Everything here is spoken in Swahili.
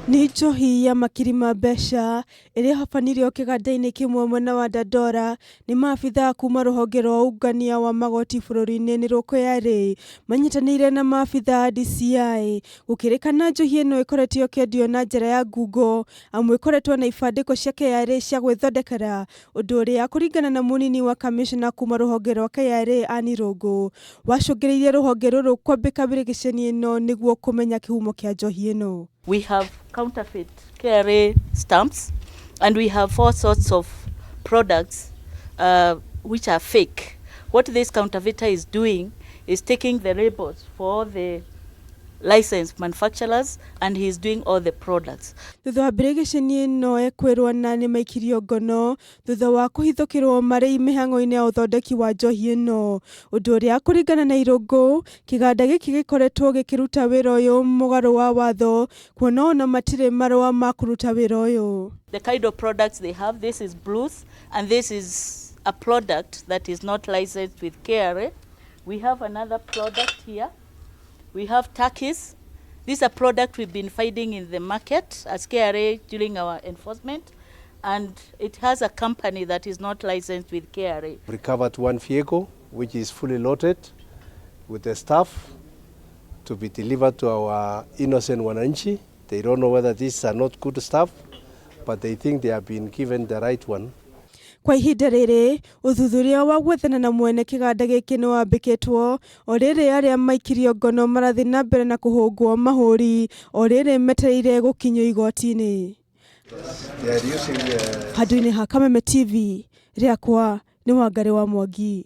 Njohi ya makirima besha ĩrĩa hobanirio kiganda-ini kimwe mwena wa Dandora ni maabitha kuuma ruhonge rwa ungania wa magoti bururi-ini niruo KRA manyitanĩire na maabitha DCI gũkĩrĩkana njohi ĩno ĩkoretwo ĩkĩendio na njĩra ya ngungo amwe ĩkoretwo na ibandĩko cia KRA cia gwithondekera ũndũ ũrĩa kũringana na munini wa kamicina kuuma ruhonge rwa KRA Ann Irungu wacũngĩrĩirie ruhonge rũrũ kwambĩka birigiceni ĩno nĩguo kũmenya kĩhumo kĩa njohi ĩno. We have counterfeit KRA stamps, and we have all sorts of products which are fake. What this counterfeiter is doing is taking the labels for the licensed manufacturers, and he is doing all the products. Thutha wa birigiceni ĩno ekwĩrwo na nĩ maikirio ngono thutha wa kuhithukio marĩ mĩhang'o-inĩ ya ũthondeki wa njohi ĩno ũndũ ũrĩa kũringana na Irungu kiganda gĩkĩ gĩkoretwo gĩkĩruta wĩra ũyũ mũgarũ wa watho kuona ona matirĩ marũa ma kũruta wĩra ũyũ. The kind of products they have, this is blues, and this is a product that is not licensed with KRA. We have another product here. We have turkeys. This is a product we've been finding in the market as KRA during our enforcement, and it has a company that is not licensed with KRA. Recovered one vehicle which is fully loaded with the stuff to be delivered to our innocent wananchi. They don't know whether these are not good stuff, but they think they have been given the right one. Kwa ihinda rĩrĩ ũthuthuria wa gwethana na mwene kiganda gĩkĩ nĩ wambĩkĩtwo o rĩrĩ arĩa maikirio ngono marathiĩ na mbere na kũhũngwo mahũri o rĩrĩ metereire gũkinyio igoti-inĩ. Handũ-inĩ ha Kameme TV rĩakwa nĩ Wangari wa Mwangi.